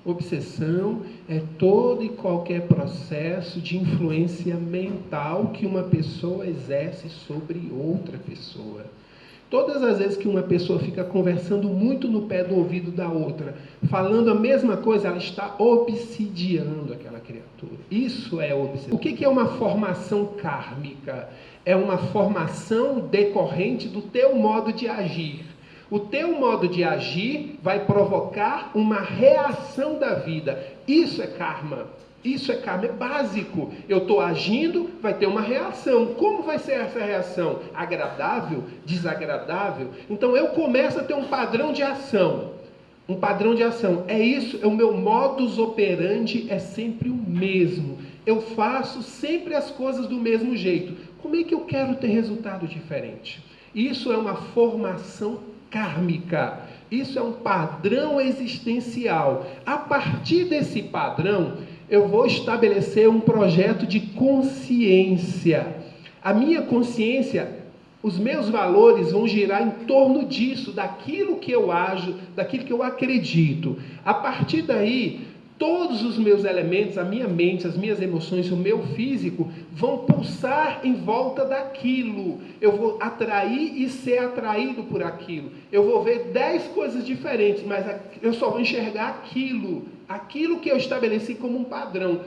Obsessão é todo e qualquer processo de influência mental que uma pessoa exerce sobre outra pessoa. Todas as vezes que uma pessoa fica conversando muito no pé do ouvido da outra, falando a mesma coisa, ela está obsidiando aquela criatura. Isso é obsessão. O que é uma formação kármica? É uma formação decorrente do teu modo de agir. O teu modo de agir vai provocar uma reação da vida. Isso é karma. Isso é karma, é básico. Eu estou agindo, vai ter uma reação. Como vai ser essa reação? Agradável? Desagradável? Então eu começo a ter um padrão de ação. Um padrão de ação. É isso, o meu modus operandi é sempre o mesmo. Eu faço sempre as coisas do mesmo jeito. Como é que eu quero ter resultado diferente? Isso é uma formação kármica. Isso é um padrão existencial. A partir desse padrão, eu vou estabelecer um projeto de consciência. A minha consciência, os meus valores vão girar em torno disso, daquilo que eu ajo, daquilo que eu acredito. A partir daí, todos os meus elementos, a minha mente, as minhas emoções, o meu físico, vão pulsar em volta daquilo. Eu vou atrair e ser atraído por aquilo. Eu vou ver 10 coisas diferentes, mas eu só vou enxergar aquilo que eu estabeleci como um padrão,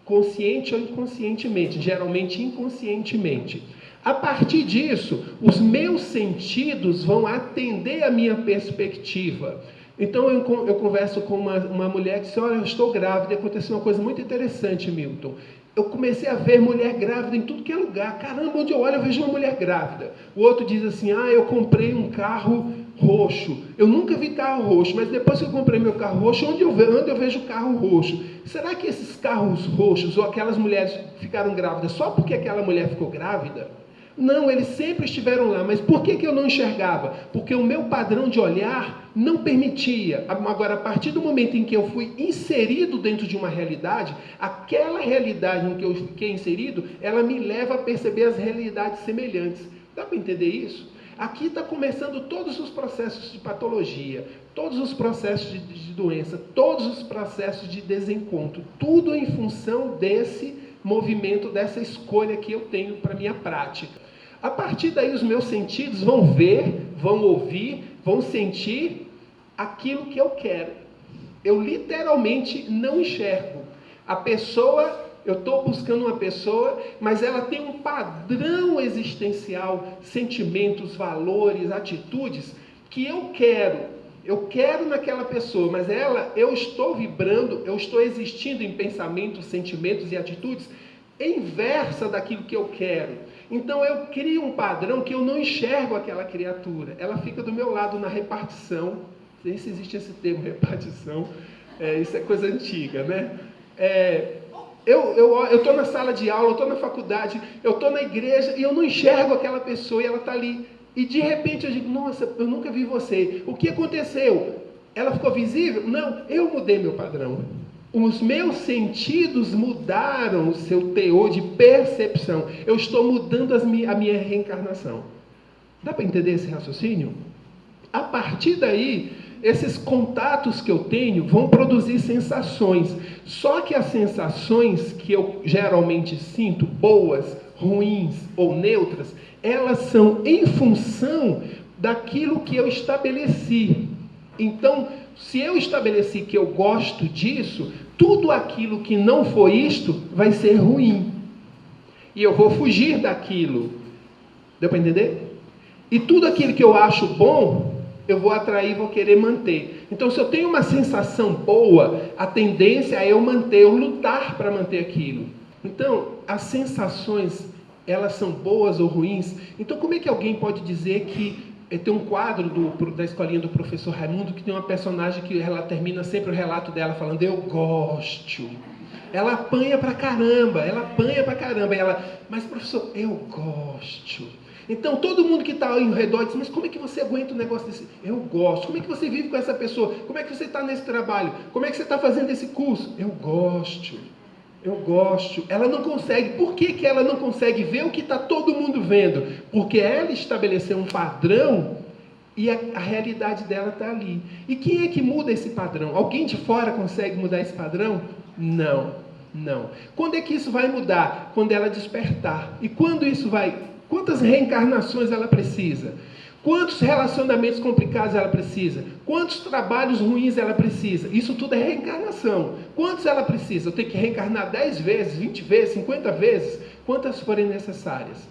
consciente ou inconscientemente, geralmente inconscientemente. A partir disso, os meus sentidos vão atender a minha perspectiva. Então eu converso com uma mulher que disse, olha, eu estou grávida, e aconteceu uma coisa muito interessante, Milton. Eu comecei a ver mulher grávida em tudo que é lugar. Caramba, onde eu olho eu vejo uma mulher grávida. O outro diz assim, eu comprei um carro roxo. Eu nunca vi carro roxo, mas depois que eu comprei meu carro roxo, onde eu vejo carro roxo? Será que esses carros roxos ou aquelas mulheres ficaram grávidas só porque aquela mulher ficou grávida? Não, eles sempre estiveram lá, mas por que eu não enxergava? Porque o meu padrão de olhar não permitia. Agora, a partir do momento em que eu fui inserido dentro de uma realidade, aquela realidade em que eu fiquei inserido, ela me leva a perceber as realidades semelhantes. Dá para entender isso? Aqui está começando todos os processos de patologia, todos os processos de doença, todos os processos de desencontro, tudo em função desse movimento, dessa escolha que eu tenho para a minha prática. A partir daí os meus sentidos vão ver, vão ouvir, vão sentir aquilo que eu quero. Eu literalmente não enxergo. A pessoa, eu estou buscando uma pessoa, mas ela tem um padrão existencial, sentimentos, valores, atitudes, que eu quero naquela pessoa, mas eu estou vibrando, eu estou existindo em pensamentos, sentimentos e atitudes inversa daquilo que eu quero. Então eu crio um padrão que eu não enxergo aquela criatura. Ela fica do meu lado na repartição. Não sei se existe esse termo, repartição. Isso é coisa antiga, né? Eu estou na sala de aula, eu estou na faculdade, eu estou na igreja e eu não enxergo aquela pessoa e ela está ali. E de repente eu digo, nossa, eu nunca vi você. O que aconteceu? Ela ficou visível? Não, eu mudei meu padrão. Os meus sentidos mudaram o seu teor de percepção. Eu estou mudando a minha reencarnação. Dá para entender esse raciocínio? A partir daí, esses contatos que eu tenho vão produzir sensações. Só que as sensações que eu geralmente sinto, boas, ruins ou neutras, elas são em função daquilo que eu estabeleci. Então, se eu estabeleci que eu gosto disso, tudo aquilo que não for isto vai ser ruim. E eu vou fugir daquilo. Deu para entender? E tudo aquilo que eu acho bom, eu vou atrair, vou querer manter. Então, se eu tenho uma sensação boa, a tendência é eu manter, eu lutar para manter aquilo. Então, as sensações, elas são boas ou ruins. Então, como é que alguém pode dizer que... Tem um quadro da escolinha do professor Raimundo que tem uma personagem que ela termina sempre o relato dela falando, eu gosto. Ela apanha pra caramba. E ela, mas professor, eu gosto. Então todo mundo que está ao redor diz, mas como é que você aguenta um negócio desse? Eu gosto. Como é que você vive com essa pessoa? Como é que você está nesse trabalho? Como é que você está fazendo esse curso? Eu gosto. Ela não consegue. Por que ela não consegue ver o que está todo mundo vendo? Porque ela estabeleceu um padrão E a realidade dela está ali. E quem é que muda esse padrão? Alguém de fora consegue mudar esse padrão? Não, não. Quando é que isso vai mudar? Quando ela despertar. E quando isso vai... Quantas reencarnações ela precisa? Quantos relacionamentos complicados ela precisa? Quantos trabalhos ruins ela precisa? Isso tudo é reencarnação. Quantos ela precisa? Eu tenho que reencarnar 10 vezes, 20 vezes, 50 vezes? Quantas forem necessárias?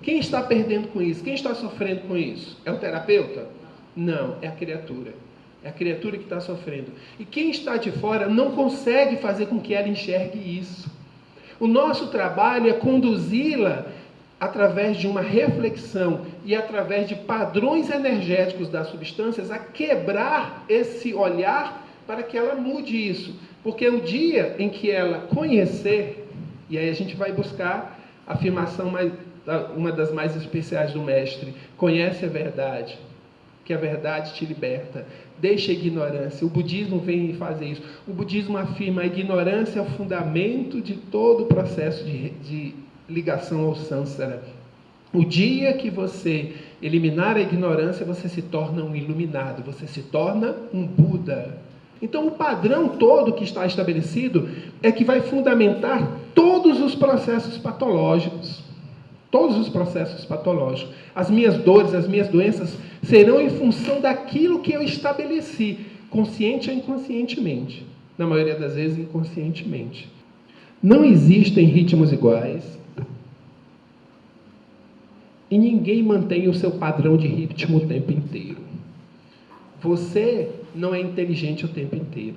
Quem está perdendo com isso? Quem está sofrendo com isso? É o terapeuta? Não, é a criatura. É a criatura que está sofrendo. E quem está de fora não consegue fazer com que ela enxergue isso. O nosso trabalho é conduzi-la através de uma reflexão e através de padrões energéticos das substâncias a quebrar esse olhar para que ela mude isso. Porque o dia em que ela conhecer, e aí a gente vai buscar a afirmação uma das mais especiais do mestre, conhece a verdade, que a verdade te liberta, deixa a ignorância. O budismo vem fazer isso. O budismo afirma a ignorância é o fundamento de todo o processo de ligação ao samsara. O dia que você eliminar a ignorância, você se torna um iluminado, você se torna um Buda. Então o padrão todo que está estabelecido é que vai fundamentar todos os processos patológicos. Todos os processos patológicos. As minhas dores, as minhas doenças serão em função daquilo que eu estabeleci, consciente ou inconscientemente. Na maioria das vezes, inconscientemente. Não existem ritmos iguais. E ninguém mantém o seu padrão de ritmo o tempo inteiro. Você não é inteligente o tempo inteiro.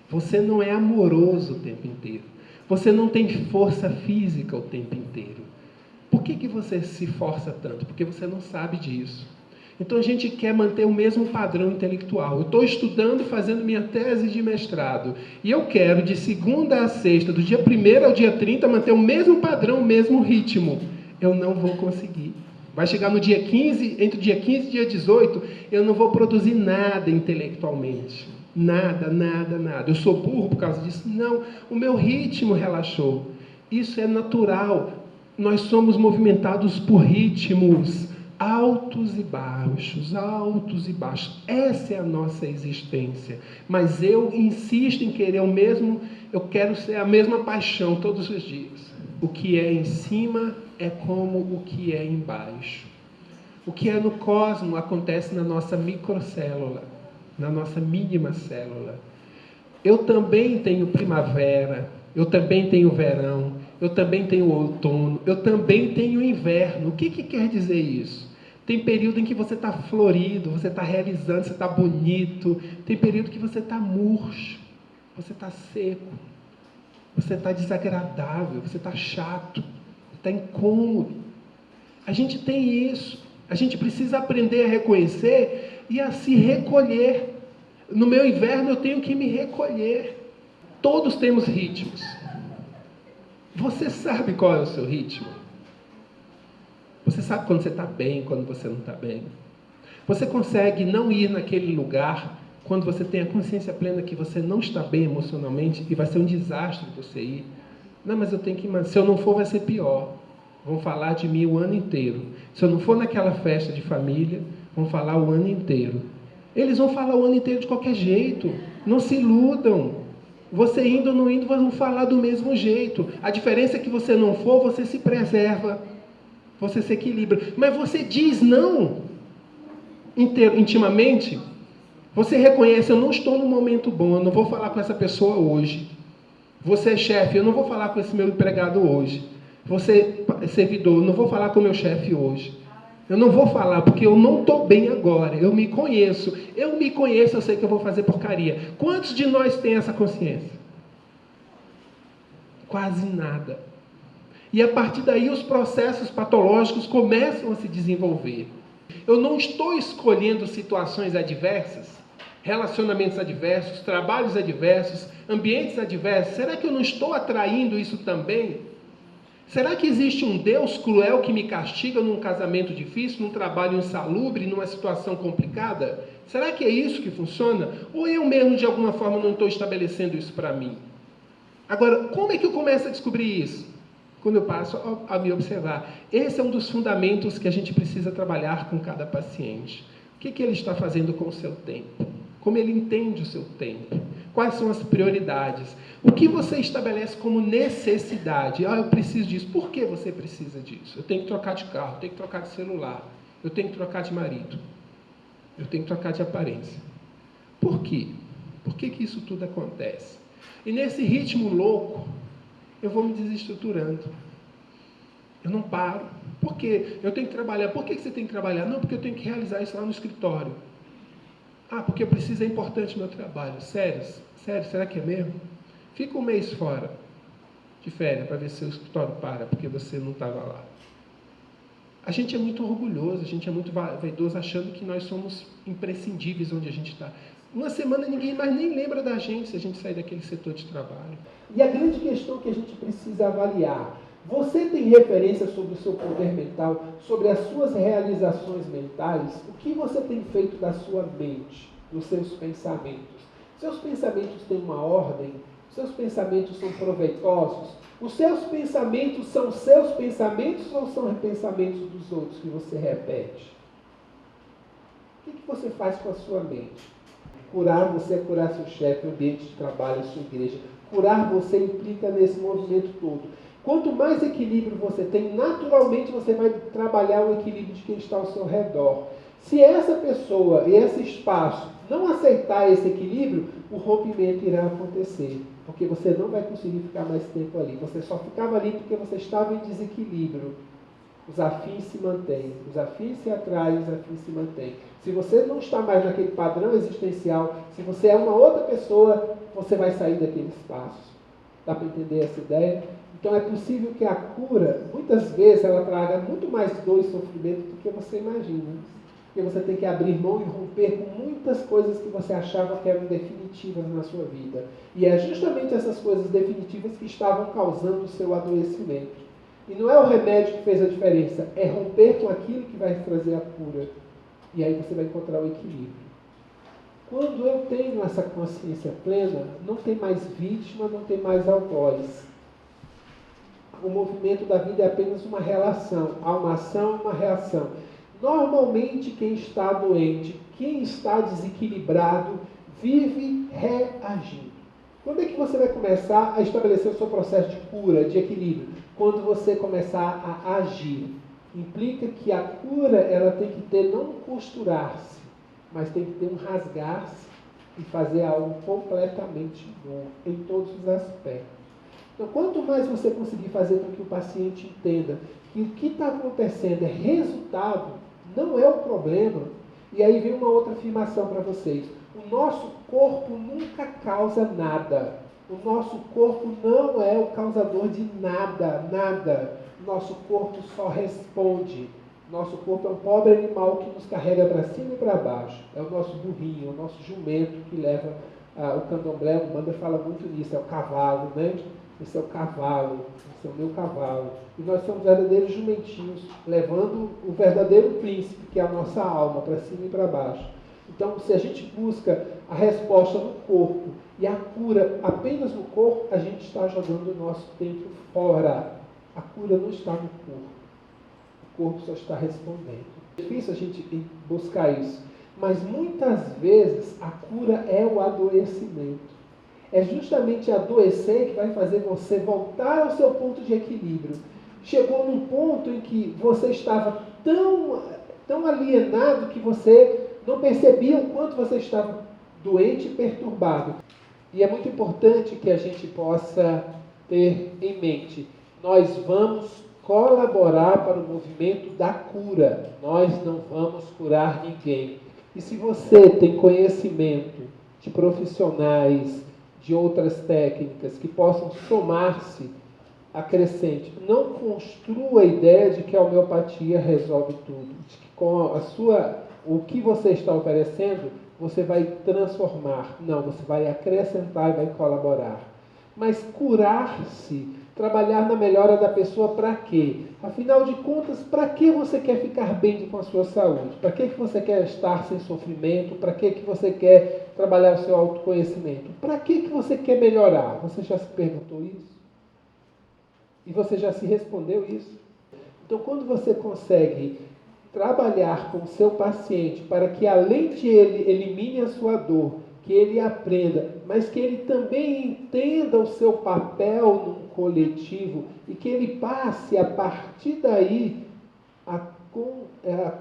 Você não é amoroso o tempo inteiro. Você não tem força física o tempo inteiro. Por que você se força tanto? Porque você não sabe disso. Então a gente quer manter o mesmo padrão intelectual. Eu estou estudando, fazendo minha tese de mestrado. E eu quero, de segunda a sexta, do dia 1º ao dia 30, manter o mesmo padrão, o mesmo ritmo. Eu não vou conseguir. Vai chegar no dia 15, entre o dia 15 e o dia 18, eu não vou produzir nada intelectualmente. Nada, nada, nada. Eu sou burro por causa disso? Não. O meu ritmo relaxou. Isso é natural. Nós somos movimentados por ritmos altos e baixos, altos e baixos. Essa é a nossa existência. Mas eu insisto em querer o mesmo, eu quero ser a mesma paixão todos os dias. O que é em cima é como o que é embaixo. O que é no cosmos acontece na nossa microcélula, na nossa mínima célula. Eu também tenho primavera, eu também tenho verão, eu também tenho outono, eu também tenho inverno. O que quer dizer isso? Tem período em que você está florido, você está realizando, você está bonito. Tem período que você está murcho, você está seco, você está desagradável, você está chato, está incômodo. A gente tem isso. A gente precisa aprender a reconhecer e a se recolher. No meu inverno eu tenho que me recolher. Todos temos ritmos. Você sabe qual é o seu ritmo? Você sabe quando você está bem, quando você não está bem? Você consegue não ir naquele lugar quando você tem a consciência plena que você não está bem emocionalmente e vai ser um desastre você ir? Não, mas eu tenho que ir. Se eu não for, vai ser pior. Vão falar de mim o ano inteiro. Se eu não for naquela festa de família, vão falar o ano inteiro. Eles vão falar o ano inteiro de qualquer jeito. Não se iludam. Você indo ou não indo, vão falar do mesmo jeito. A diferença é que você não for, você se preserva. Você se equilibra. Mas você diz não intimamente. Você reconhece, eu não estou num momento bom, eu não vou falar com essa pessoa hoje. Você é chefe, eu não vou falar com esse meu empregado hoje. Você é servidor, eu não vou falar com o meu chefe hoje. Eu não vou falar porque eu não estou bem agora. Eu me conheço, eu sei que eu vou fazer porcaria. Quantos de nós tem essa consciência? Quase nada. E a partir daí os processos patológicos começam a se desenvolver. Eu não estou escolhendo situações adversas, relacionamentos adversos, trabalhos adversos, ambientes adversos. Será que eu não estou atraindo isso também? Será que existe um Deus cruel que me castiga num casamento difícil, num trabalho insalubre, numa situação complicada? Será que é isso que funciona? Ou eu mesmo, de alguma forma, não estou estabelecendo isso para mim? Agora, como é que eu começo a descobrir isso? Quando eu passo a me observar. Esse é um dos fundamentos que a gente precisa trabalhar com cada paciente. que ele está fazendo com o seu tempo? Como ele entende o seu tempo? Quais são as prioridades? O que você estabelece como necessidade? Eu preciso disso. Por que você precisa disso? Eu tenho que trocar de carro, eu tenho que trocar de celular, eu tenho que trocar de marido, eu tenho que trocar de aparência. Por quê? Por que isso tudo acontece? E nesse ritmo louco, eu vou me desestruturando. Eu não paro. Por quê? Eu tenho que trabalhar. Por que você tem que trabalhar? Não, porque eu tenho que realizar isso lá no escritório. Ah, porque eu preciso, é importante o meu trabalho. Sério? Sério? Será que é mesmo? Fica um mês fora de férias para ver se o escritório para, porque você não estava lá. A gente é muito orgulhoso, a gente é muito vaidoso, achando que nós somos imprescindíveis onde a gente está. Uma semana ninguém mais nem lembra da gente se a gente sair daquele setor de trabalho. E a grande questão que a gente precisa avaliar: você tem referência sobre o seu poder mental, sobre as suas realizações mentais? O que você tem feito da sua mente, dos seus pensamentos? Seus pensamentos têm uma ordem? Seus pensamentos são proveitosos? Os seus pensamentos são seus pensamentos ou são pensamentos dos outros que você repete? O que você faz com a sua mente? Curar você é curar seu chefe, o ambiente de trabalho, a sua igreja. Curar você implica nesse movimento todo. Quanto mais equilíbrio você tem, naturalmente você vai trabalhar o equilíbrio de quem está ao seu redor. Se essa pessoa e esse espaço não aceitar esse equilíbrio, o rompimento irá acontecer. Porque você não vai conseguir ficar mais tempo ali. Você só ficava ali porque você estava em desequilíbrio. Os afins se mantêm. Os afins se atraem, os afins se mantêm. Se você não está mais naquele padrão existencial, se você é uma outra pessoa, você vai sair daquele espaço. Dá para entender essa ideia? Então é possível que a cura, muitas vezes, ela traga muito mais dor e sofrimento do que você imagina. Porque você tem que abrir mão e romper com muitas coisas que você achava que eram definitivas na sua vida. E é justamente essas coisas definitivas que estavam causando o seu adoecimento. E não é o remédio que fez a diferença, é romper com aquilo que vai trazer a cura. E aí você vai encontrar o equilíbrio. Quando eu tenho essa consciência plena, não tem mais vítima, não tem mais algoz. O movimento da vida é apenas uma relação. Há uma ação e uma reação. Normalmente quem está doente, quem está desequilibrado, vive reagindo. Quando é que você vai começar a estabelecer o seu processo de cura, de equilíbrio? Quando você começar a agir. Implica que a cura ela tem que ter não costurar-se, mas tem que ter um rasgar-se e fazer algo completamente novo, em todos os aspectos. Então, quanto mais você conseguir fazer com que o paciente entenda que o que está acontecendo é resultado, não é o problema. E aí vem uma outra afirmação para vocês. O nosso corpo nunca causa nada. O nosso corpo não é o causador de nada, nada. Nosso corpo só responde. Nosso corpo é um pobre animal que nos carrega para cima e para baixo. É o nosso burrinho, o nosso jumento que leva o candomblé, o Umbanda fala muito nisso, é o cavalo, né? Esse é o cavalo, esse é o meu cavalo. E nós somos verdadeiros jumentinhos, levando o verdadeiro príncipe, que é a nossa alma, para cima e para baixo. Então, se a gente busca a resposta no corpo e a cura apenas no corpo, a gente está jogando o nosso tempo fora. A cura não está no corpo. O corpo só está respondendo. É difícil a gente buscar isso. Mas muitas vezes a cura é o adoecimento. É justamente adoecer que vai fazer você voltar ao seu ponto de equilíbrio. Chegou num ponto em que você estava tão alienado que você não percebia o quanto você estava doente e perturbado. E é muito importante que a gente possa ter em mente, nós vamos colaborar para o movimento da cura. Nós não vamos curar ninguém. E se você tem conhecimento de profissionais, de outras técnicas que possam somar-se, acrescente. Não construa a ideia de que a homeopatia resolve tudo. De que com o que você está oferecendo, você vai transformar. Não, você vai acrescentar e vai colaborar. Mas curar-se, trabalhar na melhora da pessoa para quê? Afinal de contas, para que você quer ficar bem com a sua saúde? Para que você quer estar sem sofrimento? Para que você quer trabalhar o seu autoconhecimento? Para que você quer melhorar? Você já se perguntou isso? E você já se respondeu isso? Então, quando você consegue trabalhar com o seu paciente para que, além de ele elimine a sua dor, que ele aprenda, mas que ele também entenda o seu papel num coletivo e que ele passe, a partir daí, a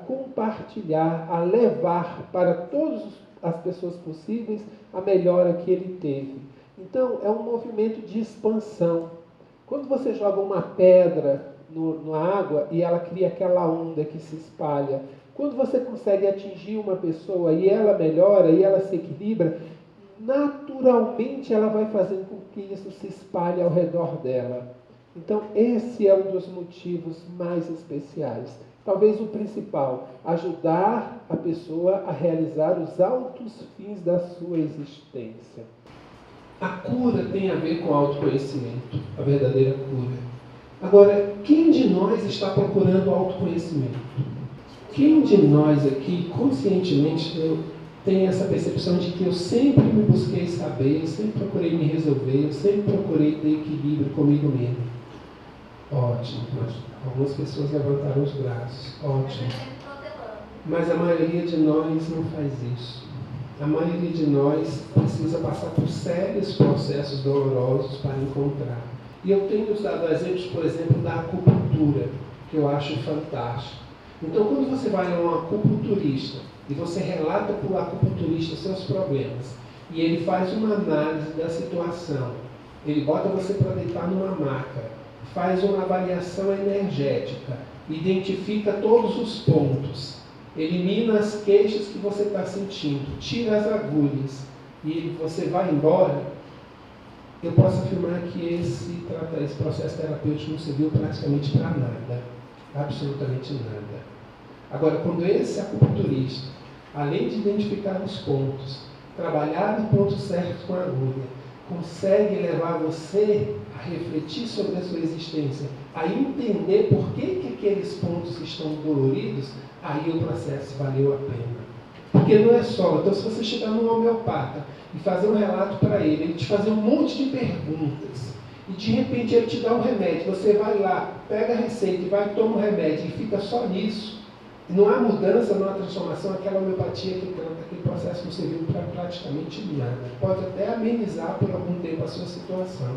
compartilhar, a levar para todas as pessoas possíveis a melhora que ele teve. Então, é um movimento de expansão. Quando você joga uma pedra na água e ela cria aquela onda que se espalha, quando você consegue atingir uma pessoa e ela melhora e ela se equilibra, naturalmente ela vai fazendo com que isso se espalhe ao redor dela. Então, esse é um dos motivos mais especiais. Talvez o principal, ajudar a pessoa a realizar os altos fins da sua existência. A cura tem a ver com autoconhecimento, a verdadeira cura. Agora, quem de nós está procurando autoconhecimento? Quem de nós aqui, conscientemente, tem essa percepção de que eu sempre me busquei saber, eu sempre procurei me resolver, eu sempre procurei ter equilíbrio comigo mesmo? Ótimo. Algumas pessoas levantaram os braços. Ótimo. Mas a maioria de nós não faz isso. A maioria de nós precisa passar por sérios processos dolorosos para encontrar. E eu tenho dado exemplos, por exemplo, da acupuntura, que eu acho fantástico. Então, quando você vai a um acupunturista e você relata para o acupunturista seus problemas, e ele faz uma análise da situação, ele bota você para deitar numa maca, faz uma avaliação energética, identifica todos os pontos, elimina as queixas que você está sentindo, tira as agulhas e você vai embora, eu posso afirmar que esse processo terapêutico não serviu praticamente para nada, absolutamente nada. Agora, quando esse acupunturista, além de identificar os pontos, trabalhar no ponto certo com a agulha, consegue levar você a refletir sobre a sua existência, a entender por que aqueles pontos estão doloridos, aí o processo valeu a pena. Porque não é só, então se você chegar num homeopata e fazer um relato para ele te fazer um monte de perguntas, e de repente ele te dá um remédio, você vai lá, pega a receita e vai tomar um remédio e fica só nisso, não há mudança, não há transformação, aquela homeopatia que trata, aquele processo não serviu para praticamente nada. Pode até amenizar por algum tempo a sua situação,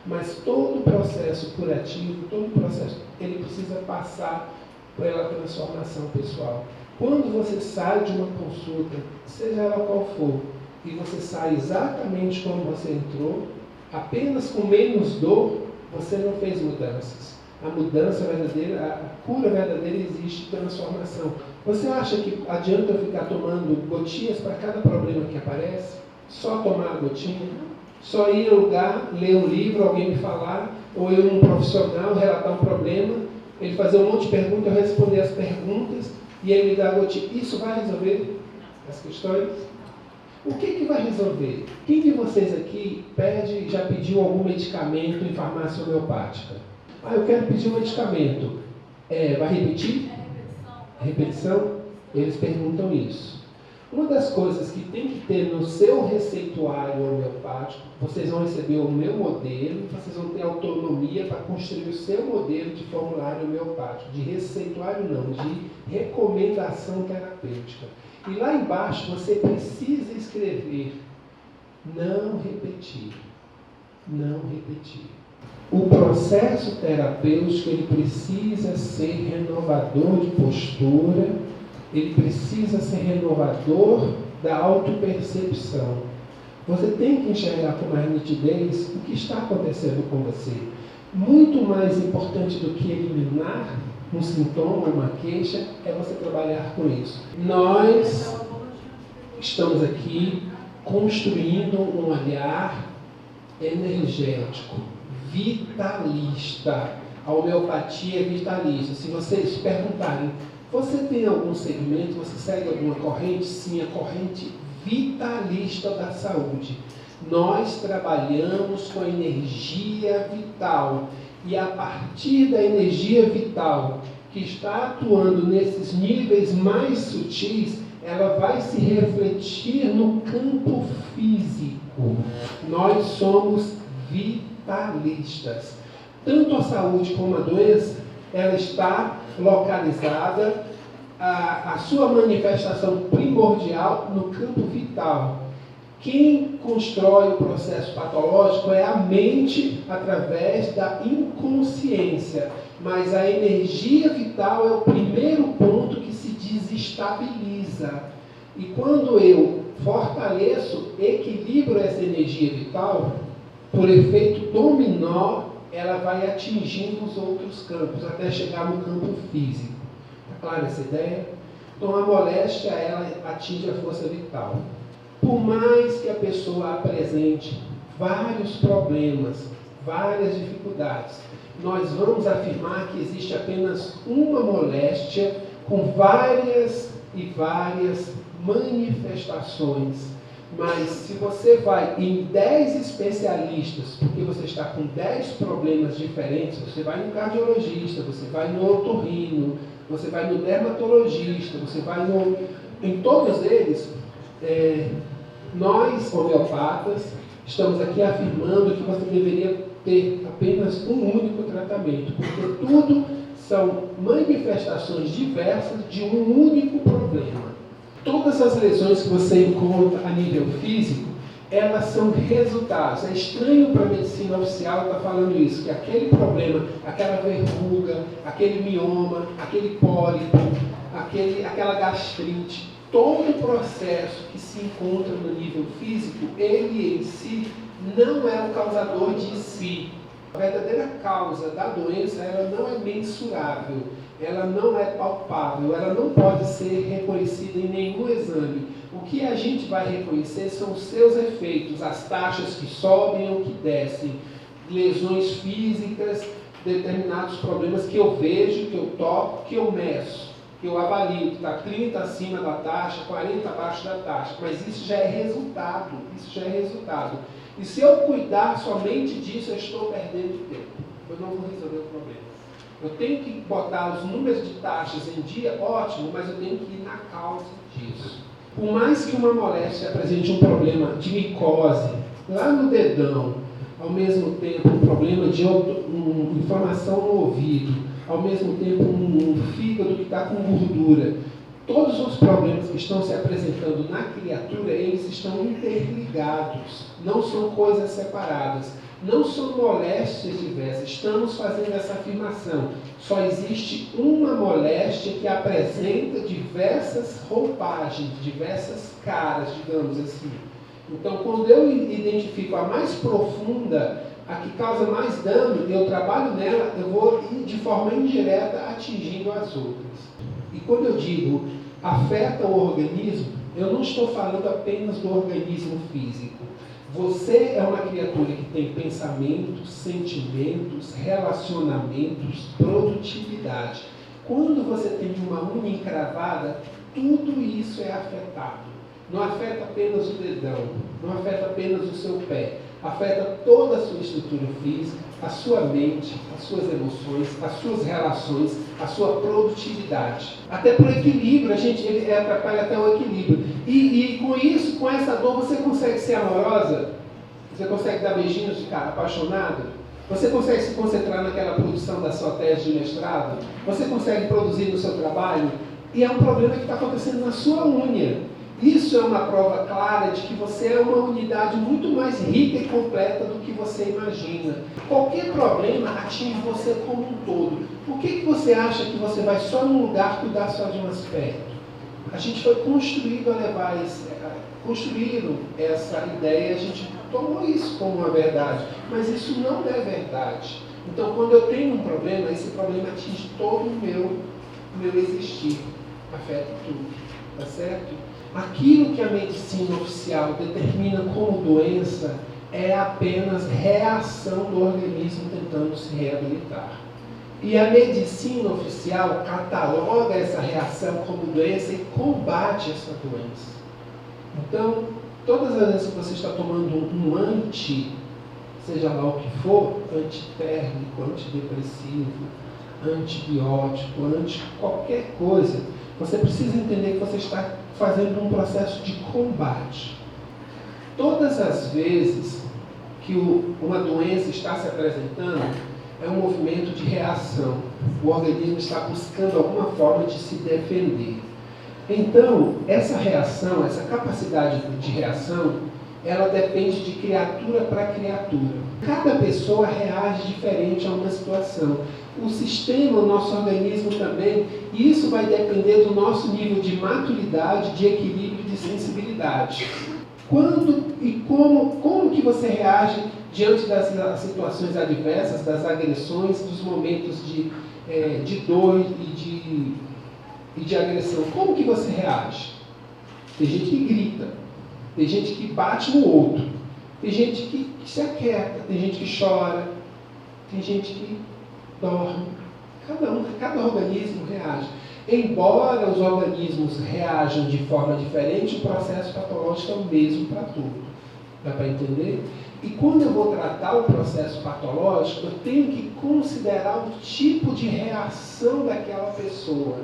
mas todo o processo curativo, todo o processo, ele precisa passar pela transformação pessoal. Quando você sai de uma consulta, seja ela qual for, e você sai exatamente como você entrou, apenas com menos dor, você não fez mudanças. A mudança verdadeira, a cura verdadeira existe transformação. Você acha que adianta eu ficar tomando gotinhas para cada problema que aparece? Só tomar a gotinha? Só ir a um lugar, ler um livro, alguém me falar, ou eu, um profissional, relatar um problema, ele fazer um monte de perguntas, eu responder as perguntas, e ele me dá a gotinha. Isso vai resolver as questões? O que vai resolver? Quem de vocês aqui já pediu algum medicamento em farmácia homeopática? Eu quero pedir um medicamento. Vai repetir? Repetição? Eles perguntam isso. Uma das coisas que tem que ter no seu receituário homeopático, vocês vão receber o meu modelo, vocês vão ter autonomia para construir o seu modelo de formulário homeopático, de receituário não, de recomendação terapêutica. E lá embaixo você precisa escrever, não repetir, não repetir. O processo terapêutico ele precisa ser renovador de postura, ele precisa ser renovador da autopercepção. Você tem que enxergar com mais nitidez o que está acontecendo com você. Muito mais importante do que eliminar um sintoma, uma queixa, é você trabalhar com isso. Nós estamos aqui construindo um olhar energético, vitalista. A homeopatia é vitalista. Se vocês perguntarem, você tem algum segmento, você segue alguma corrente? Sim, a corrente vitalista da saúde. Nós trabalhamos com a energia vital. E a partir da energia vital, que está atuando nesses níveis mais sutis, ela vai se refletir no campo físico. Nós somos vitalistas. Tanto a saúde como a doença, ela está localizada a sua manifestação primordial no campo vital. Quem constrói o processo patológico é a mente através da inconsciência, mas a energia vital é o primeiro ponto que se desestabiliza. E quando eu fortaleço, equilibro essa energia vital, por efeito dominó, ela vai atingindo os outros campos, até chegar no campo físico. Está clara essa ideia? Então a moléstia, ela atinge a força vital. Por mais que a pessoa apresente vários problemas, várias dificuldades, nós vamos afirmar que existe apenas uma moléstia com várias e várias manifestações. Mas se você vai em 10 especialistas, porque você está com 10 problemas diferentes, você vai no cardiologista, você vai no otorrino, você vai no dermatologista, você vai em todos eles, nós, homeopatas, estamos aqui afirmando que você deveria ter apenas um único tratamento, porque tudo são manifestações diversas de um único problema. Todas as lesões que você encontra a nível físico, elas são resultados. É estranho para a medicina oficial estar falando isso, que aquele problema, aquela verruga, aquele mioma, aquele pólipo, aquela gastrite, todo o processo que se encontra no nível físico, ele em si não é o causador de si. A verdadeira causa da doença, ela não é mensurável, ela não é palpável, ela não pode ser reconhecida em nenhum exame. O que a gente vai reconhecer são os seus efeitos, as taxas que sobem ou que descem, lesões físicas, determinados problemas que eu vejo, que eu toco, que eu meço, que eu avalio, que está 30 acima da taxa, 40 abaixo da taxa, mas isso já é resultado, E se eu cuidar somente disso, eu estou perdendo tempo, eu não vou resolver o problema. Eu tenho que botar os números de taxas em dia, ótimo, mas eu tenho que ir na causa disso. Por mais que uma moléstia apresente um problema de micose, lá no dedão, ao mesmo tempo um problema de inflamação no ouvido, ao mesmo tempo um fígado que está com gordura, todos os problemas que estão se apresentando na criatura, eles estão interligados, não são coisas separadas. Não são moléstias diversas, estamos fazendo essa afirmação. Só existe uma moléstia que apresenta diversas roupagens, diversas caras, digamos assim. Então, quando eu identifico a mais profunda, a que causa mais dano, eu trabalho nela, eu vou de forma indireta atingindo as outras. E quando eu digo afeta o organismo, eu não estou falando apenas do organismo físico. Você é uma criatura que tem pensamentos, sentimentos, relacionamentos, produtividade. Quando você tem uma unha encravada, tudo isso é afetado. Não afeta apenas o dedão, não afeta apenas o seu pé, afeta toda a sua estrutura física, a sua mente, as suas emoções, as suas relações, a sua produtividade. Até por equilíbrio, ele atrapalha até o equilíbrio. E com isso, com essa dor, você consegue ser amorosa? Você consegue dar beijinhos de cara apaixonado? Você consegue se concentrar naquela produção da sua tese de mestrado? Você consegue produzir no seu trabalho? E é um problema que está acontecendo na sua unha. Isso é uma prova clara de que você é uma unidade muito mais rica e completa do que você imagina. Qualquer problema atinge você como um todo. Por que você acha que você vai só num lugar cuidar só de um aspecto? A gente foi construído a levar construíram essa ideia, a gente tomou isso como uma verdade. Mas isso não é verdade. Então, quando eu tenho um problema, esse problema atinge todo o meu existir. Afeta tudo. Tá certo? Aquilo que a medicina oficial determina como doença é apenas reação do organismo tentando se reabilitar. E a medicina oficial cataloga essa reação como doença e combate essa doença. Então, todas as vezes que você está tomando um seja lá o que for, antitérmico, antidepressivo, antibiótico, qualquer coisa, você precisa entender que você está fazendo um processo de combate. Todas as vezes que uma doença está se apresentando, é um movimento de reação. O organismo está buscando alguma forma de se defender. Então, essa reação, essa capacidade de reação, ela depende de criatura para criatura. Cada pessoa reage diferente a uma situação. O sistema, o nosso organismo também, e isso vai depender do nosso nível de maturidade, de equilíbrio e de sensibilidade. Quando e como que você reage diante das situações adversas, das agressões, dos momentos de dor e de agressão? Como que você reage? Tem gente que grita, tem gente que bate no outro, tem gente que se aquieta, tem gente que chora, tem gente que dorme. Cada organismo reage. Embora os organismos reajam de forma diferente, o processo patológico é o mesmo para tudo. Dá para entender? E quando eu vou tratar o processo patológico, eu tenho que considerar o tipo de reação daquela pessoa.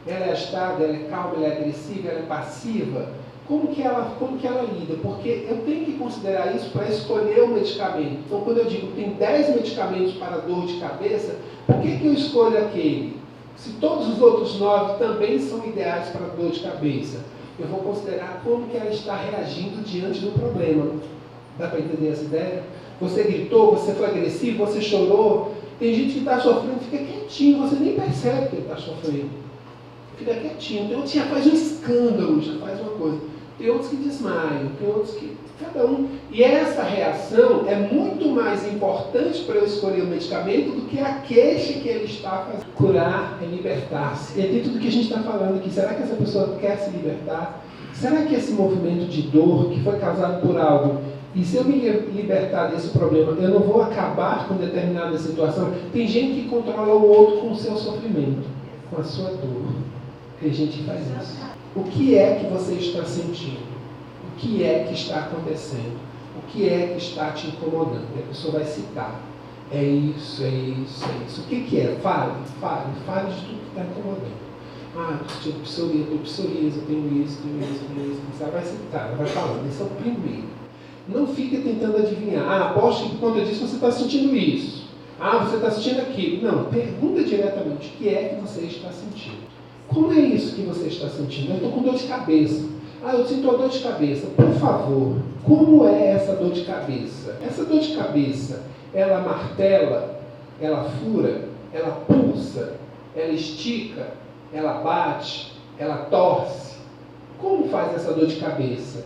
Ela é agitada, ela é calma, ela é agressiva, ela é passiva? Como que ela lida? Porque eu tenho que considerar isso para escolher o medicamento. Então, quando eu digo que tem 10 medicamentos para dor de cabeça, por que eu escolho aquele? Se todos os outros 9 também são ideais para dor de cabeça, eu vou considerar como que ela está reagindo diante do problema. Dá para entender essa ideia? Você gritou, você foi agressivo, você chorou. Tem gente que está sofrendo, fica quietinho, você nem percebe que ele está sofrendo. Fica quietinho. Tem outros que já faz um escândalo, já faz uma coisa. Tem outros que desmaiam, tem outros que... Cada um. E essa reação é muito mais importante para eu escolher o medicamento do que a queixa que ele está fazendo. Curar é libertar-se. E é dentro do que a gente está falando aqui. Será que essa pessoa quer se libertar? Será que esse movimento de dor que foi causado por algo, e se eu me libertar desse problema, eu não vou acabar com determinada situação? Tem gente que controla o outro com o seu sofrimento, com a sua dor. Tem gente que faz isso. O que é que você está sentindo? O que é que está acontecendo? O que é que está te incomodando? E a pessoa vai citar. É isso, é isso, é isso. O que é? Fale de tudo que está incomodando. Eu tenho psoríase, eu tenho isso. Ela vai citar, ela vai falando. Esse é o primeiro. Não fique tentando adivinhar. Aposto que por conta disso você está sentindo isso. Você está sentindo aquilo. Não, pergunta diretamente o que é que você está sentindo. Como é isso que você está sentindo? Eu estou com dor de cabeça. Eu sinto uma dor de cabeça. Por favor, como é essa dor de cabeça? Essa dor de cabeça, ela martela, ela fura, ela pulsa, ela estica, ela bate, ela torce. Como faz essa dor de cabeça?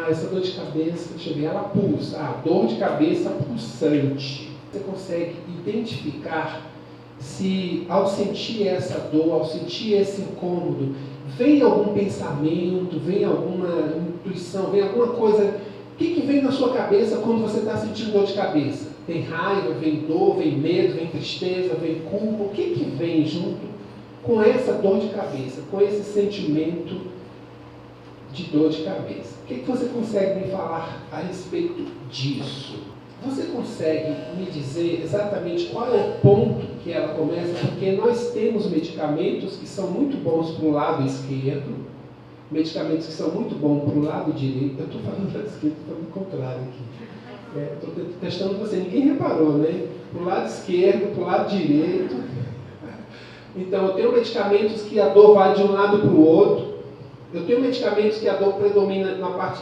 Essa dor de cabeça, deixa eu ver, ela pulsa. Dor de cabeça pulsante. Você consegue identificar se ao sentir essa dor, ao sentir esse incômodo, vem algum pensamento, vem alguma intuição, vem alguma coisa. O que vem na sua cabeça quando você está sentindo dor de cabeça? Tem raiva, vem dor, vem medo, vem tristeza, vem culpa. O que vem junto com essa dor de cabeça, com esse sentimento de dor de cabeça? O que você consegue me falar a respeito disso? Você consegue me dizer exatamente qual é o ponto que ela começa? Porque nós temos medicamentos que são muito bons para o lado esquerdo, medicamentos que são muito bons para o lado direito. Eu estou falando do lado esquerdo, estou falando o contrário aqui. Estou testando você, ninguém reparou, né? Para o lado esquerdo, para o lado direito. Então, eu tenho medicamentos que a dor vai de um lado para o outro. Eu tenho medicamentos que a dor predomina na parte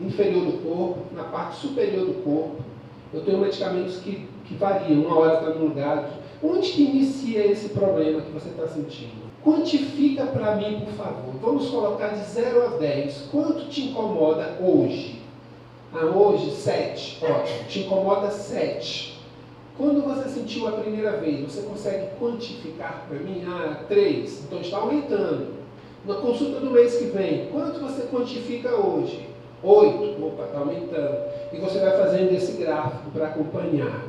inferior do corpo, na parte superior do corpo. Eu tenho medicamentos que variam, uma hora está num lugar. Onde que inicia esse problema que você está sentindo? Quantifica para mim, por favor. Vamos colocar de 0 a 10. Quanto te incomoda hoje? Hoje, 7. Ótimo. Te incomoda 7. Quando você sentiu a primeira vez, você consegue quantificar para mim? 3. Então está aumentando. Na consulta do mês que vem, quanto você quantifica hoje? 8, opa, está aumentando. E você vai fazendo esse gráfico para acompanhar.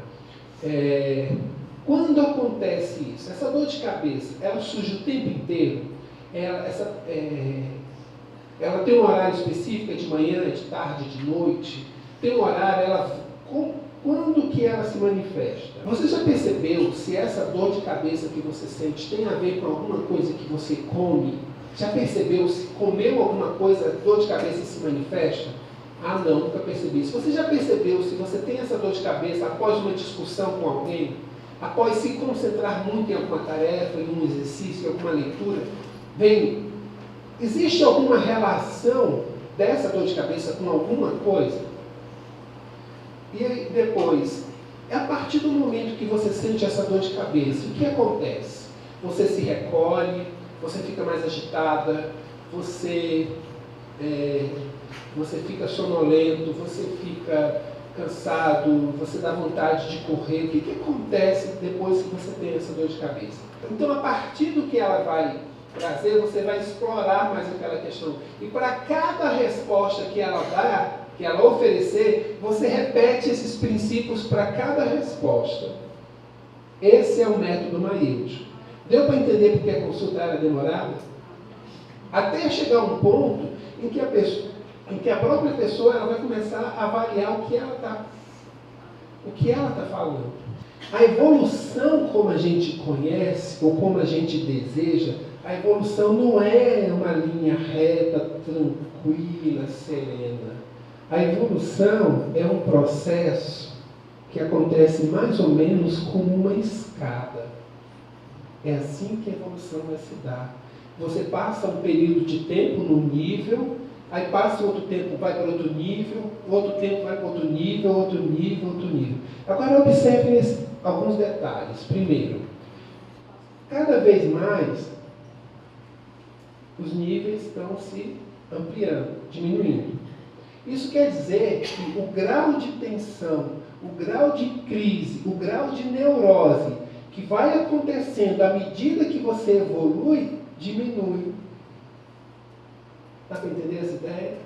Quando acontece isso, essa dor de cabeça, ela surge o tempo inteiro? Ela tem um horário específico, de manhã, de tarde, de noite? Tem um horário, quando que ela se manifesta? Você já percebeu se essa dor de cabeça que você sente tem a ver com alguma coisa que você come? Já percebeu se comeu alguma coisa, dor de cabeça se manifesta? Ah, não, nunca percebi isso. Você já percebeu, se você tem essa dor de cabeça após uma discussão com alguém, após se concentrar muito em alguma tarefa, em um exercício, em alguma leitura, existe alguma relação dessa dor de cabeça com alguma coisa? E aí, depois, a partir do momento que você sente essa dor de cabeça, o que acontece? Você se recolhe, você fica mais agitada, você fica sonolento, você fica cansado, você dá vontade de correr. O que acontece depois que você tem essa dor de cabeça? Então, a partir do que ela vai trazer, você vai explorar mais aquela questão. E para cada resposta que ela dá, que ela oferecer, você repete esses princípios para cada resposta. Esse é o método Maílson. Deu para entender porque a consulta era demorada? Até chegar um ponto em que a própria pessoa ela vai começar a avaliar o que ela está falando. A evolução, como a gente conhece, ou como a gente deseja, a evolução não é uma linha reta, tranquila, serena. A evolução é um processo que acontece mais ou menos como uma escada. É assim que a evolução vai se dar. Você passa um período de tempo num nível, aí passa outro tempo, vai para outro nível, outro tempo vai para outro nível, outro nível, outro nível. Agora observe alguns detalhes. Primeiro, cada vez mais os níveis estão se ampliando, diminuindo. Isso quer dizer que o grau de tensão, o grau de crise, o grau de neurose que vai acontecendo à medida que você evolui, diminui. Dá para entender essa ideia?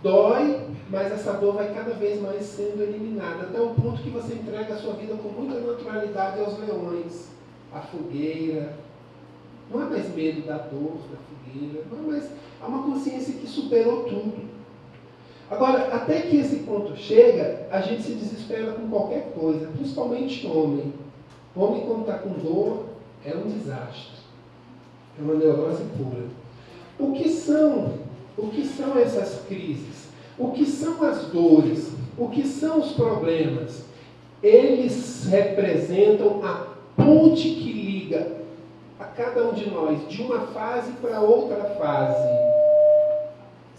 Dói, mas essa dor vai cada vez mais sendo eliminada, até o ponto que você entrega a sua vida com muita naturalidade aos leões, à fogueira. Não há mais medo da dor, da fogueira, não há mais... Há uma consciência que superou tudo. Agora, até que esse ponto chega, a gente se desespera com qualquer coisa, principalmente homem. Homem, quando está com dor, é um desastre. É uma neurose pura. O que são essas crises? O que são as dores? O que são os problemas? Eles representam a ponte que liga a cada um de nós de uma fase para outra fase.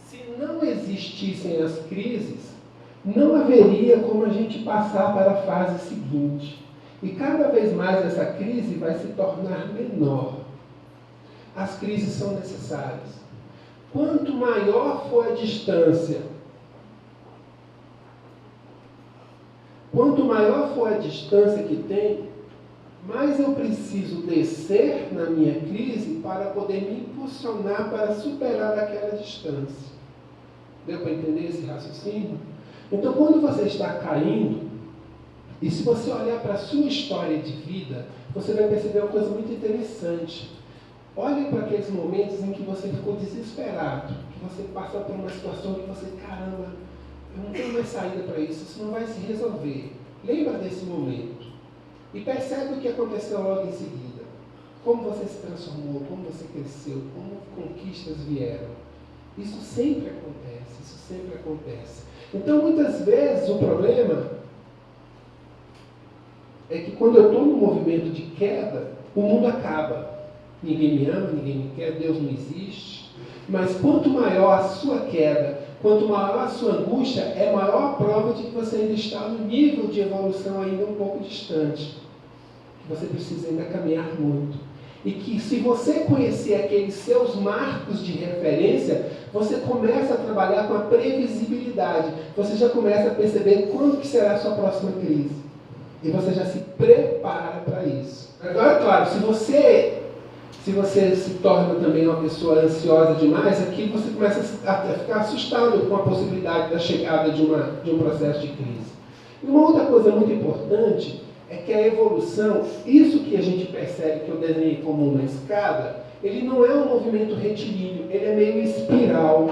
Se não existissem as crises, não haveria como a gente passar para a fase seguinte. E cada vez mais essa crise vai se tornar menor. As crises são necessárias. Quanto maior for a distância, que tem, mais eu preciso descer na minha crise para poder me impulsionar para superar aquela distância. Deu para entender esse raciocínio? Então, quando você está caindo, e se você olhar para a sua história de vida, você vai perceber uma coisa muito interessante. Olhe para aqueles momentos em que você ficou desesperado, que você passa por uma situação que você, caramba, eu não tenho mais saída para isso não vai se resolver. Lembra desse momento e percebe o que aconteceu logo em seguida. Como você se transformou, como você cresceu, como conquistas vieram. Isso sempre acontece. Então, muitas vezes, o problema é que quando eu estou num movimento de queda, o mundo acaba. Ninguém me ama, ninguém me quer, Deus não existe. Mas quanto maior a sua queda, quanto maior a sua angústia, é maior a prova de que você ainda está no nível de evolução ainda um pouco distante. Que você precisa ainda caminhar muito. E que se você conhecer aqueles seus marcos de referência, você começa a trabalhar com a previsibilidade. Você já começa a perceber quando que será a sua próxima crise. E você já se prepara para isso. Agora, claro, se você se torna também uma pessoa ansiosa demais, aqui você começa a ficar assustado com a possibilidade da chegada de um processo de crise. E uma outra coisa muito importante é que a evolução, isso que a gente percebe que eu desenhei como uma escada, ele não é um movimento retilíneo, ele é meio espiral.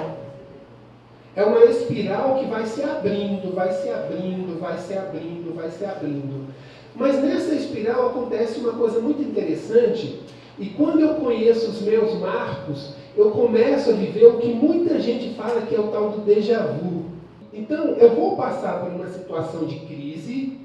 É uma espiral que vai se abrindo, vai se abrindo, vai se abrindo, vai se abrindo. Mas nessa espiral acontece uma coisa muito interessante, e quando eu conheço os meus marcos, eu começo a viver o que muita gente fala que é o tal do déjà vu. Então, eu vou passar por uma situação de crise,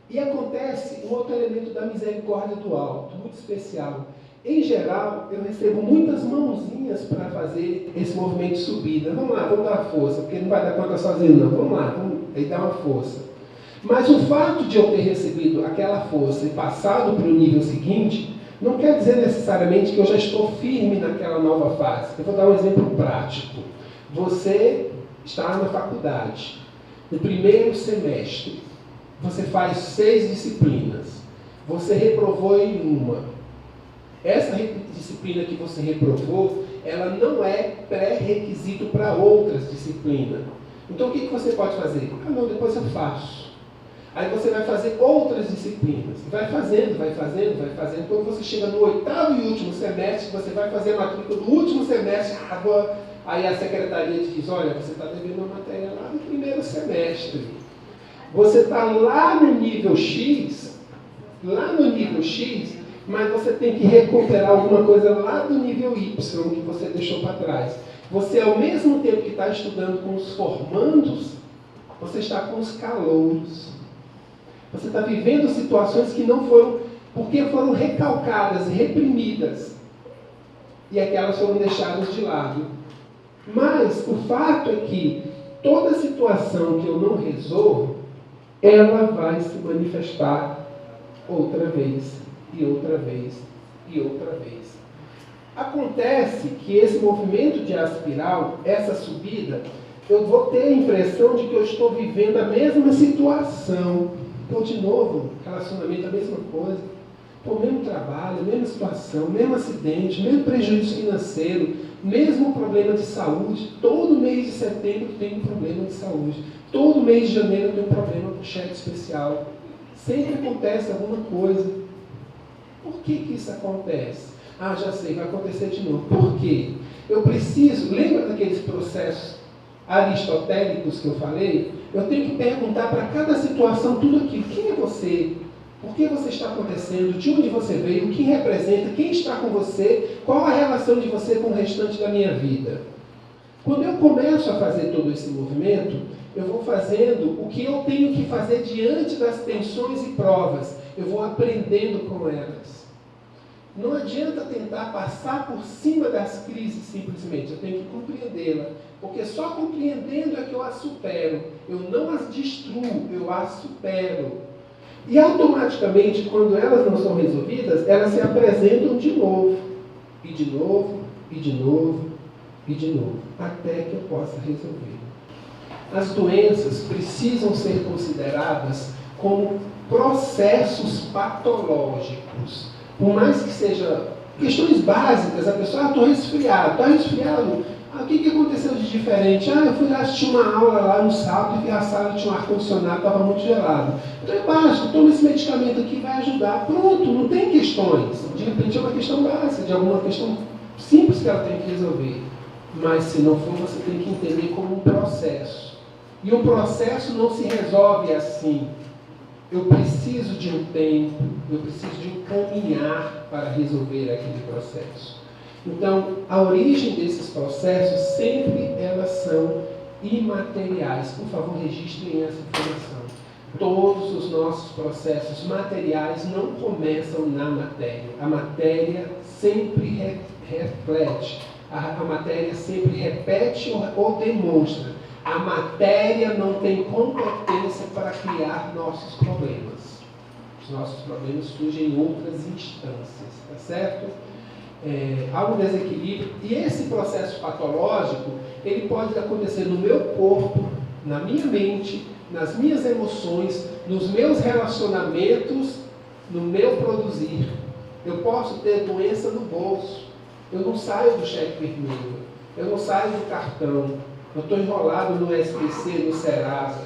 e acontece um outro elemento da misericórdia do alto, muito especial. Em geral, eu recebo muitas mãozinhas para fazer esse movimento de subida. Vamos lá, vamos dar força, porque não vai dar conta sozinho não. Vamos lá, aí dar uma força. Mas o fato de eu ter recebido aquela força e passado para o nível seguinte, não quer dizer necessariamente que eu já estou firme naquela nova fase. Eu vou dar um exemplo prático. Você está na faculdade, no primeiro semestre, você faz 6 disciplinas, você reprovou em uma. Essa disciplina que você reprovou, ela não é pré-requisito para outras disciplinas. Então o que você pode fazer? Ah não, depois eu faço. Aí você vai fazer outras disciplinas. Vai fazendo. Quando você chega no 8º e último semestre, você vai fazer a matrícula do último semestre. Aí a secretaria te diz, olha, você está devendo uma matéria lá no primeiro semestre. Você está lá no nível X, mas você tem que recuperar alguma coisa lá do nível Y que você deixou para trás. Você, ao mesmo tempo que está estudando com os formandos, você está com os calouros. Você está vivendo situações que não foram, porque foram recalcadas, reprimidas. E aquelas foram deixadas de lado. Mas o fato é que toda situação que eu não resolvo, ela vai se manifestar outra vez, e outra vez, e outra vez. Acontece que esse movimento de espiral, essa subida, eu vou ter a impressão de que eu estou vivendo a mesma situação. Então, de novo, relacionamento, a mesma coisa. O mesmo trabalho, a mesma situação, mesmo acidente, mesmo prejuízo financeiro, mesmo problema de saúde. Todo mês de setembro tem um problema de saúde. Todo mês de janeiro tem um problema com cheque especial. Sempre acontece alguma coisa. Por que isso acontece? Ah, já sei, vai acontecer de novo. Por quê? Eu preciso, lembra daqueles processos aristotélicos que eu falei? Eu tenho que perguntar para cada situação tudo aquilo. Quem é você? Por que você está acontecendo? De onde você veio? O que representa? Quem está com você? Qual a relação de você com o restante da minha vida? Quando eu começo a fazer todo esse movimento, eu vou fazendo o que eu tenho que fazer diante das tensões e provas. Eu vou aprendendo com elas. Não adianta tentar passar por cima das crises simplesmente. Eu tenho que compreendê-la. Porque só compreendendo é que eu as supero. Eu não as destruo, eu as supero. E automaticamente, quando elas não são resolvidas, elas se apresentam de novo. E de novo, e de novo, e de novo. Até que eu possa resolver. As doenças precisam ser consideradas como processos patológicos. Por mais que sejam questões básicas, a pessoa, estou resfriado. Está resfriado? O que aconteceu de diferente? Eu fui lá assistir uma aula lá no sábado e a sala tinha um ar-condicionado, estava muito gelado. Então é básico, toma esse medicamento aqui, vai ajudar. Pronto, não tem questões. De repente é uma questão básica, de alguma questão simples que ela tem que resolver. Mas se não for, você tem que entender como um processo. E o processo não se resolve assim. Eu preciso de um tempo, eu preciso de um caminhar para resolver aquele processo. Então, a origem desses processos, sempre elas são imateriais. Por favor, registrem essa informação. Todos os nossos processos materiais não começam na matéria. A matéria sempre reflete. A matéria sempre repete ou demonstra. A matéria não tem competência para criar nossos problemas. Os nossos problemas surgem em outras instâncias, tá certo? Há um desequilíbrio, e esse processo patológico, ele pode acontecer no meu corpo, na minha mente, nas minhas emoções, nos meus relacionamentos, no meu produzir. Eu posso ter doença no bolso, eu não saio do cheque vermelho, eu não saio do cartão, eu estou enrolado no SPC, no Serasa,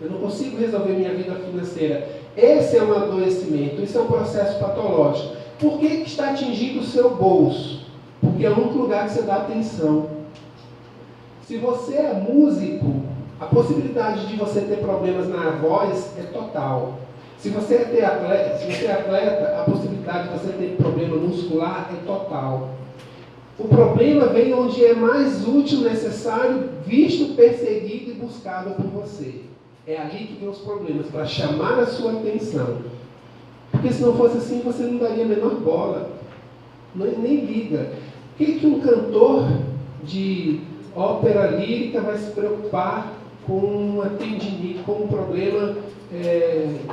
eu não consigo resolver minha vida financeira. Esse é um adoecimento, isso é um processo patológico. Por que está atingindo o seu bolso? Porque é o único lugar que você dá atenção. Se você é músico, a possibilidade de você ter problemas na voz é total. Se você é atleta, a possibilidade de você ter problema muscular é total. O problema vem onde é mais útil, necessário, visto, perseguido e buscado por você. É ali que vem os problemas, para chamar a sua atenção. Porque se não fosse assim, você não daria a menor bola. Nem liga. Por que um cantor de ópera lírica vai se preocupar com uma tendinite, com um problema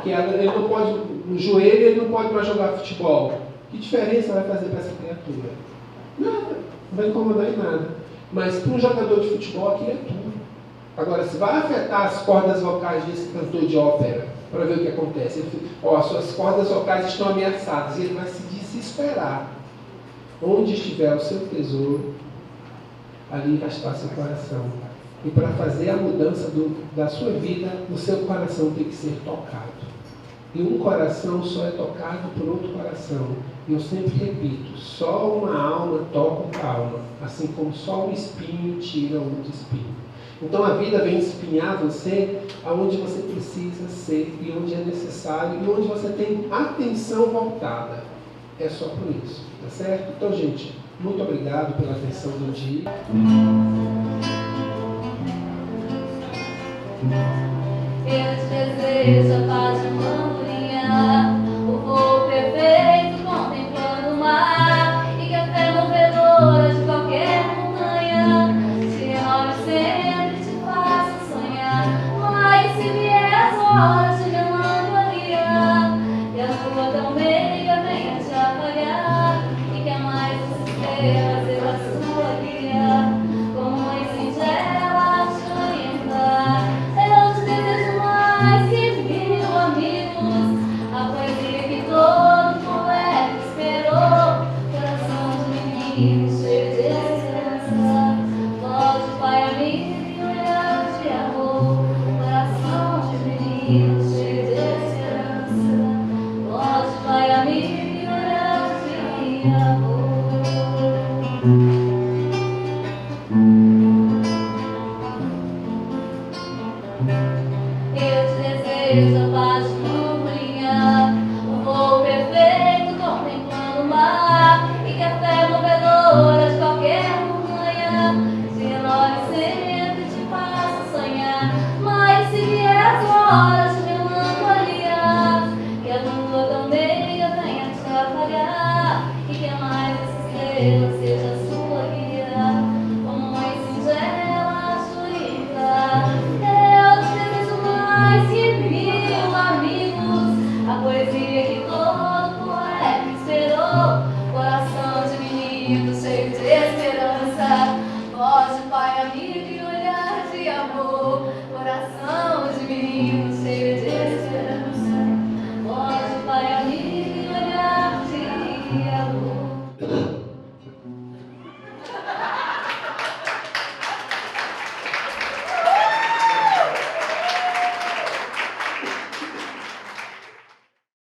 que ele não pode, no joelho ele não pode mais jogar futebol? Que diferença vai fazer para essa criatura? Nada, não vai incomodar em nada. Mas para um jogador de futebol aquilo é tudo. Agora, se vai afetar as cordas vocais desse cantor de ópera, para ver o que acontece. Suas cordas vocais estão ameaçadas e ele vai se desesperar. Onde estiver o seu tesouro, ali vai estar seu coração. E para fazer a mudança da sua vida, o seu coração tem que ser tocado. E um coração só é tocado por outro coração. E eu sempre repito, só uma alma toca outra alma, assim como só um espinho tira outro espinho. Então a vida vem espinhar você aonde você precisa ser e onde é necessário e onde você tem atenção voltada. É só por isso, tá certo? Então, gente, muito obrigado pela atenção do dia. Eu te desejo a paz de manhã, o voo perfeito contemplando o mar, e que a fé movedora de qualquer montanha te renove sempre, te faça sonhar. Mas se vier as horas de melancolia, e a lua tão meiga venha te apagar, e que a mais estrela seja a sua guia, como mãe singela te orientar. Eu te desejo mais que 1000 amigos, a poesia que todo poeta esperou, coração de menino cheio de esperança, voz de pai amigo e olhar de amor, coração de menino cheio de esperança, voz de pai amigo e olhar de amor. Eu te desejo a paz de manhã, o voo perfeito contemplando o mar, e que a fé movedora de qualquer montanha te renove sempre, te faça sonhar. Mas se vier as horas de melancolia, que a lua tão meiga venha te apagar, e que a mais estrela seja a sua guia, como mãe singela te orientar. Eu te desejo mais que 1000 amigos, a poesia que todo poeta esperou, coração de menino cheio de esperança, voz de pai amigo e olhar de amor, coração de menino